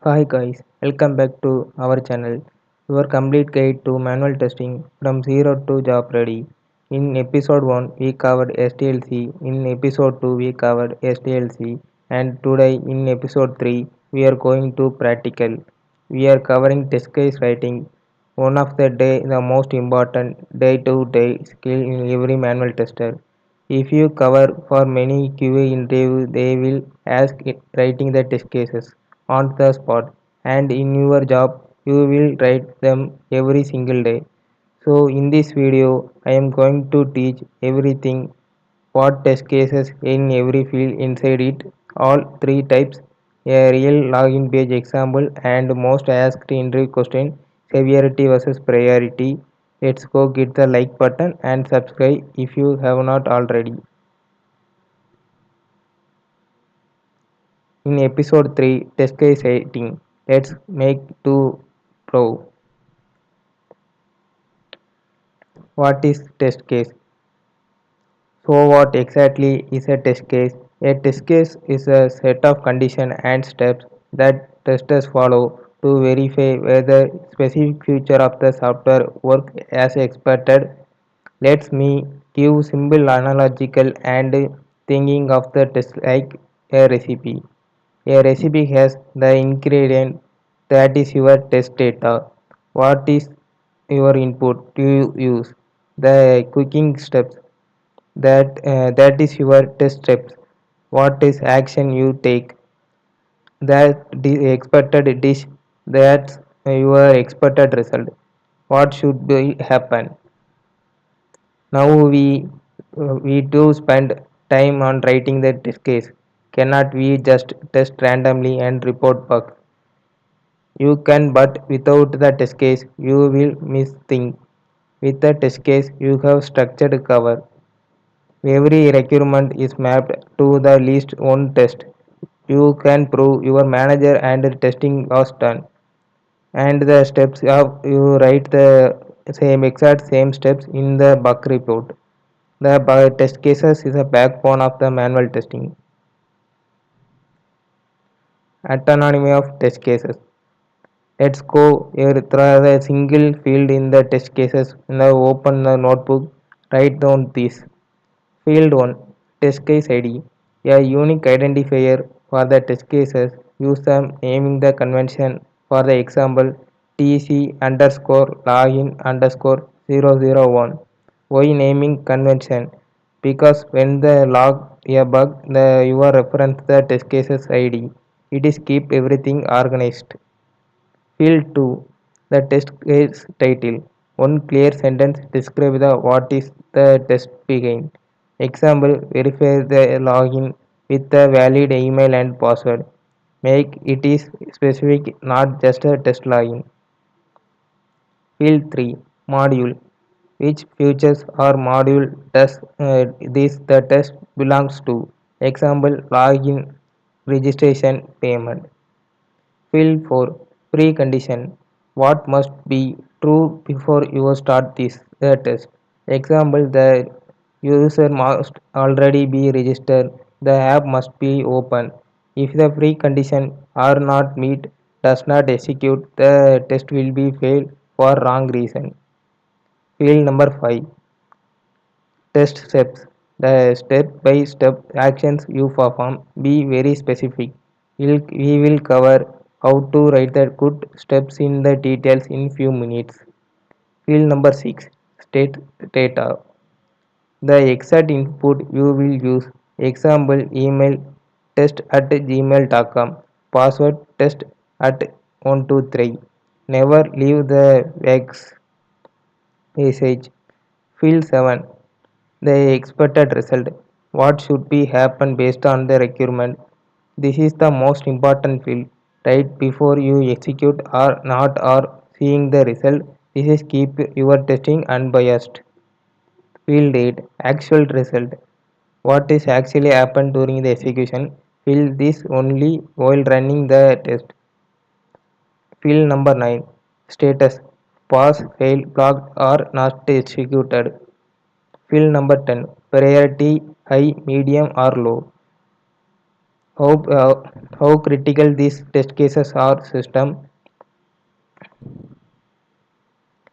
Hi guys, welcome back to our channel, your complete guide to manual testing from zero to job ready. In episode 1 we covered STLC, in episode 2 we covered STLC, and today in episode 3 we are going to practical. We are covering test case writing, one of the most important day-to-day skill in every manual tester. If you cover for many QA interviews, they will ask writing the test cases on the spot, and in your job you will write them every single day. So in this video I am going to teach everything, what test cases in every field inside it, all three types, a real login page example, and most asked interview question, severity versus priority. Let's go, get the like button and subscribe if you have not already. In episode 3 test case writing, let's make two pro. What is test case? So what exactly is a test case? A test case is a set of conditions and steps that testers follow to verify whether specific feature of the software work as expected. Let me give simple analogical and thinking of the test like a recipe. A recipe has the ingredient, that is your test data. What is your input to use? The cooking steps, that is your test steps. What is action you take? That expected dish, that's your expected result. What should be happen? Now we do spend time on writing the test case. Cannot we just test randomly and report bugs? You can, but without the test case you will miss things. With the test case you have structured cover. Every requirement is mapped to the least one test. You can prove your manager and the testing was done. And the steps of you write the same steps in the bug report. The test cases is a backbone of the manual testing. Autonomy of test cases. Let's go here through a single field in the test cases. Now open the notebook. Write down this. Field 1, test case ID, a unique identifier for the test cases. Use the naming the convention. For the example, tc underscore login underscore 001. Why naming convention? Because when the log a bug, your reference the test cases ID. It is keep everything organized. Field 2, the test case title. One clear sentence describe the what is the test begin. Example, verify the login with a valid email and password. Make it is specific, not just a test login. Field 3, module. Which features or module does this the test belongs to? Example, login, registration, payment. Field 4, precondition. What must be true before you start this test? Example, the user must already be registered. The app must be open. If the precondition are not met, does not execute, the test will be failed for wrong reason. Field number 5, test steps. The step by step actions you perform. Be very specific. We will cover how to write the good steps in the details in few minutes. Field number 6, state data. The exact input you will use. Example, email test at gmail.com. Password test at 123. Never leave the vague message. Field 7, the expected result. What should be happen based on the requirement? This is the most important field. Right before you execute or not or seeing the result. This is keep your testing unbiased. Field 8, actual result. What is actually happened during the execution? Fill this only while running the test. Field number 9, status. Pass, fail, blocked or not executed. Field number 10, priority high, medium or low. How, uh, how critical these test cases are system.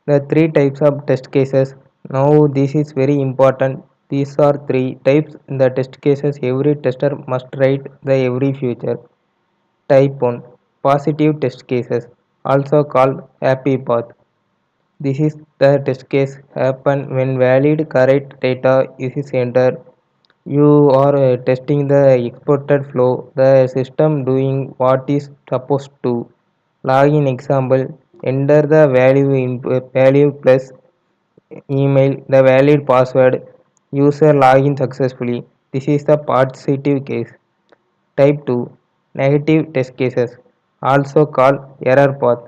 The three types of test cases. Now this is very important. These are three types in the test cases every tester must write the every future. Type 1 positive test cases, also called happy path. This is the test case happen when valid correct data is entered. You are testing the expected flow, the system doing what is supposed to. Login example, enter the value plus email, the valid password, user login successfully. This is the positive case. Type 2 negative test cases, also called error path.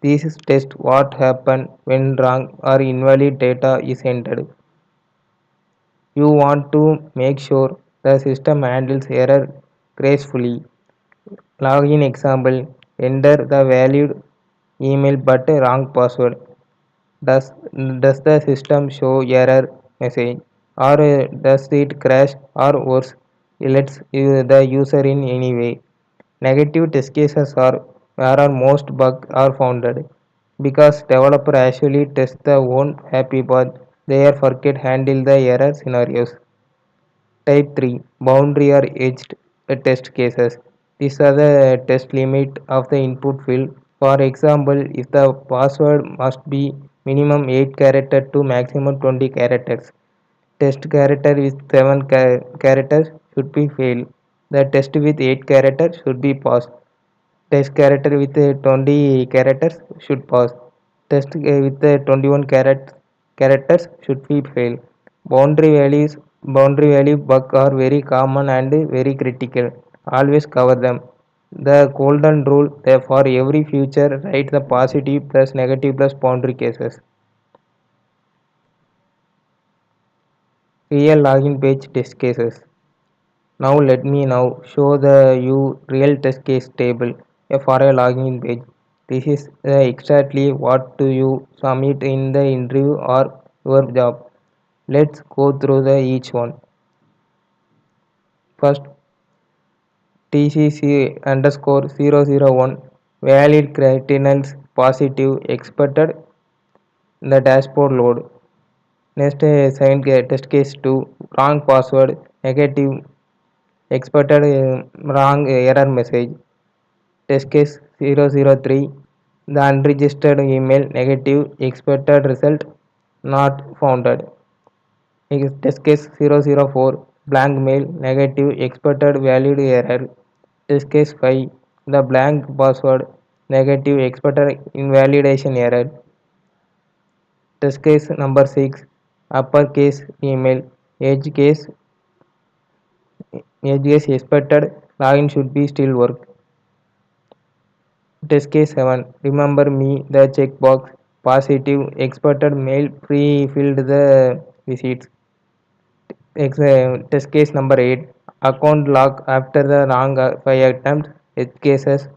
This is test what happen when wrong or invalid data is entered. You want to make sure the system handles error gracefully. Login example, enter the valid email but wrong password. Does, does the system show error message, or does it crash, or worse, lets the user in anyway? Negative test cases are where are most bugs are found because developer actually test the own happy path, they forget handle the error scenarios. Type 3 boundary or edged test cases. These are the test limit of the input field. For example, if the password must be minimum 8 characters to maximum 20 characters, test character with 7 characters should be failed. The test with 8 characters should be passed. Test character with 20 characters should pass. Test with 21 characters should be fail. Boundary value bug are very common and very critical. Always cover them. The golden rule for every future write the positive plus negative plus boundary cases. Real login page test cases. Now let me now show the you real test case table for a login page. This is exactly what do you submit in the interview or your job. Let's go through the each one. First, TCC underscore 001 valid credentials positive expected the dashboard load. Next, second test case 2 wrong password negative expected wrong error message. Test case 003 the unregistered email negative expected result not founded. Test case 004 blank mail negative expected valid error. Test case 5 the blank password negative expected invalidation error. Test case number 6 uppercase email edge case expected login should be still work. Test case 7 remember me the checkbox positive expected mail pre-filled the receipts. Test case number 8 account lock after the wrong 5 attempts edge cases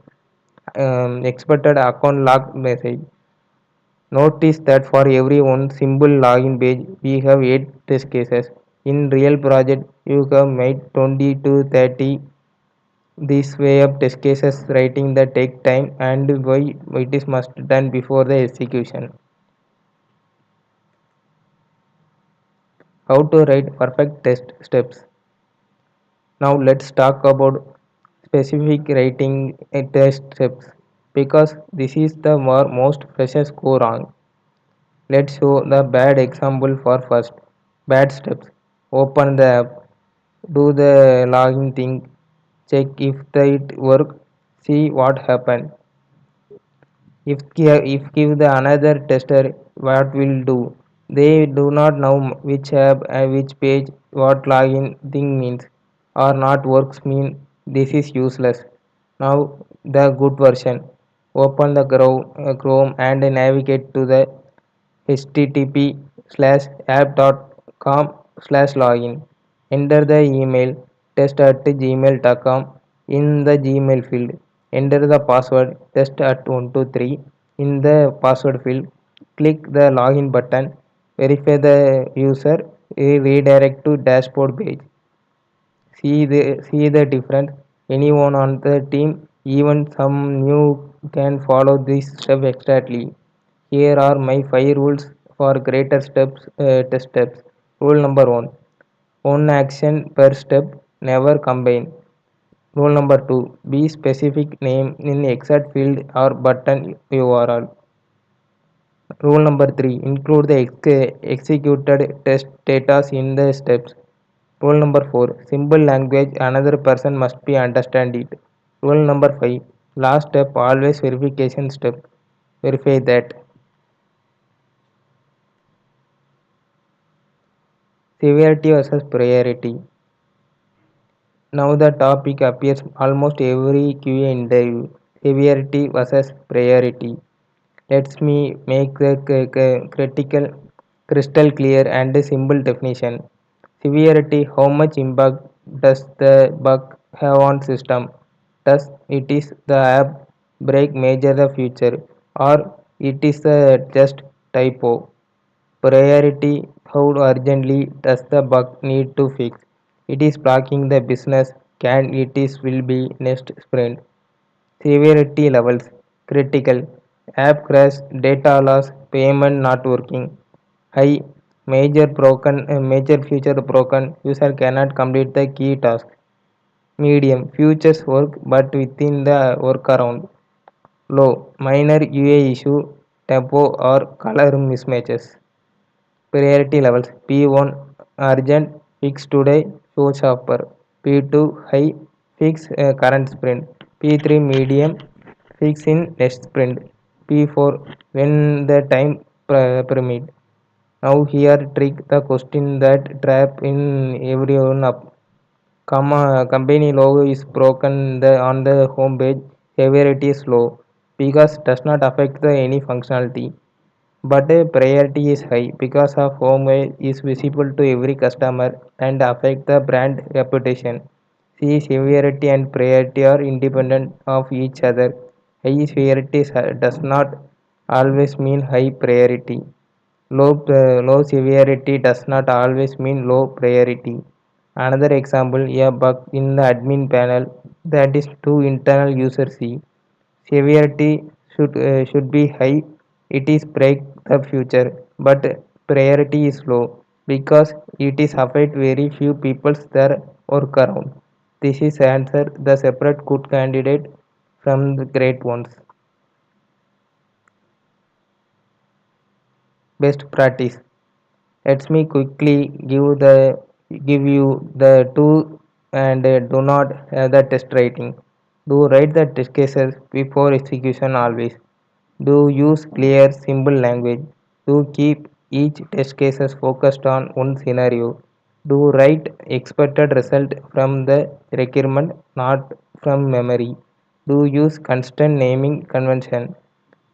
expected account lock message. Notice that for every one simple login page we have 8 test cases. In real project you have made 20 to 30. This way of test cases writing that take time and why it is must done before the execution. How to write perfect test steps. Now let's talk about specific writing test steps because this is the most freshers go wrong. Let's show the bad example for first. Bad steps. Open the app. Do the login thing. Check if it work. See what happened. If give the another tester what will do. They do not know which app and which page what login thing means or not works mean this is useless. Now the good version. Open the Chrome and navigate to the http:/app.com/login. Enter the email test@gmail.com in the Gmail field. Enter the password test@123 in the password field. Click the login button. Verify the user. Redirect to dashboard page. See the difference. anyone on the team, even some new, can follow this step exactly. Here are my 5 rules for greater test steps. Rule number 1: one action per step, never combine. Rule number 2: be specific, name in exact field or button URL. Rule number 3: include the executed test data in the steps. Rule number 4: simple language, another person must be understand it. Rule number 5: last step, always verification step. Verify that. Severity versus priority. Now the topic appears almost every QA interview. Severity versus priority. Let me make the critical crystal clear and simple definition. Severity: how much impact does the bug have on system? Does it is the app break major the future, or it is just typo? Priority: how urgently does the bug need to fix? It is blocking the business. Can it is will be next sprint? Severity levels: critical, app crash, data loss, payment not working. High, major feature broken, user cannot complete the key task. Medium, features work but within the workaround. Low, minor UI issue, typo or color mismatches. Priority levels: P1 urgent, fix today, showstopper. P2 high, fix current sprint. P3 medium, fix in next sprint. P4 when the time permit. Now here trick the question that trap in everyone up. Company logo is broken on the home page. Severity is low because does not affect the any functionality. But a priority is high because of homepage is visible to every customer and affect the brand reputation. See, severity and priority are independent of each other. High severity does not always mean high priority. Low severity does not always mean low priority. Another example, a bug in the admin panel that is too internal user see. Severity should be high. It is break the future, but priority is low because it is affect very few people their work around. This is answer the separate good candidate from the great ones. Best practice. Let me quickly give you the two and do not have the test writing. Do write the test cases before execution always. Do use clear, simple language. Do keep each test cases focused on one scenario. Do write expected result from the requirement, not from memory. Do use constant naming convention.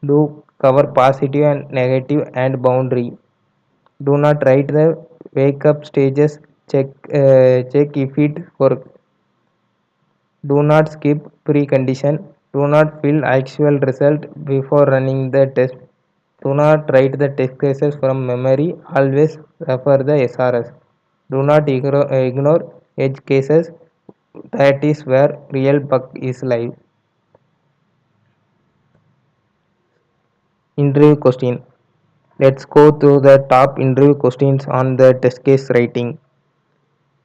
Do cover positive and negative and boundary. Do not write the wake up stages. Check if it works. Do not skip precondition. Do not fill actual result before running the test. Do not write the test cases from memory. Always refer the SRS. Do not ignore edge cases. That is where real bug is live. Interview question. Let's go through the top interview questions on the test case writing.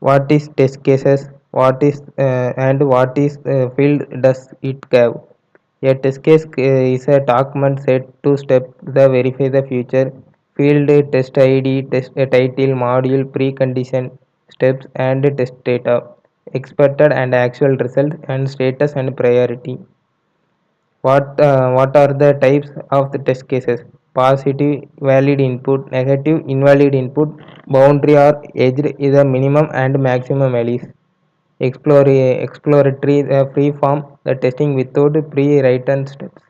What is test cases? What is and what is field does it have? A test case is a document set to step the verify the future field test ID, test title, module, precondition, steps and test data, expected and actual result and status and priority. What are the types of the test cases? Positive valid input, negative invalid input, boundary or edge is a minimum and maximum values. Exploratory free form the testing without pre-written steps.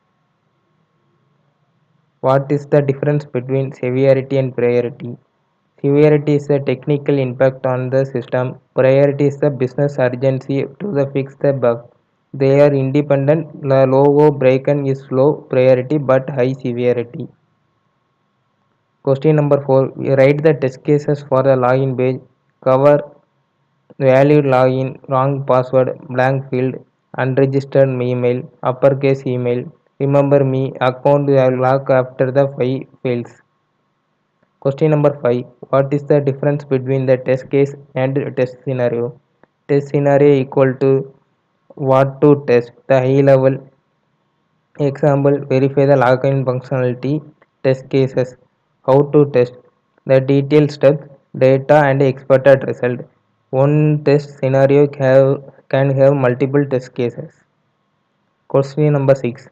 What is the difference between severity and priority? Severity is the technical impact on the system. Priority is the business urgency to the fix the bug. They are independent. The logo breaken is low priority but high severity. Question number 4. We write the test cases for the login page. Cover valid login, wrong password, blank field, unregistered email, uppercase email. Remember me, account will lock after the 5 fails. Question number 5. What is the difference between the test case and test scenario? Test scenario equal to what to test. The high level example, verify the login functionality. Test cases. How to test. The detailed steps, data and expected result. One test scenario can have multiple test cases. Question number 6.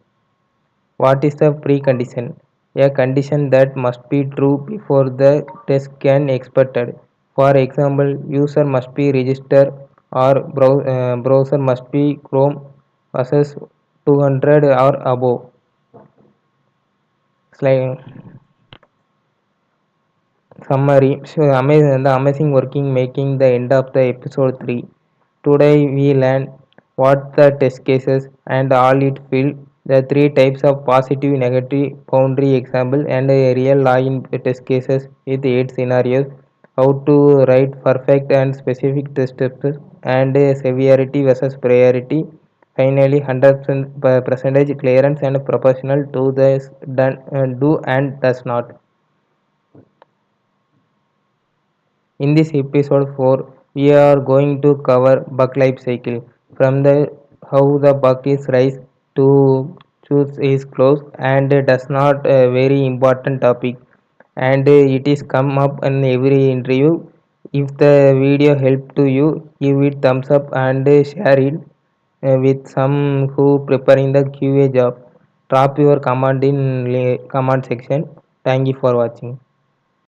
What is the precondition? A condition that must be true before the test can expected. For example, user must be registered or browser must be Chrome versus 200 or above. Slide. Summary. So the amazing working making the end of the episode 3. Today we learn what the test cases and all it field, the three types of positive, negative, boundary example and a real login test cases with 8 scenarios, how to write perfect and specific test steps and severity versus priority. Finally, 100% percentage clearance and proportional to the do and does not. In this episode 4, we are going to cover bug life cycle from the how the bug is rise to choose is close and does not a very important topic and it is come up in every interview. If the video helped to you, give it thumbs up and share it with some who preparing the QA job. Drop your comment in comment section. Thank you for watching.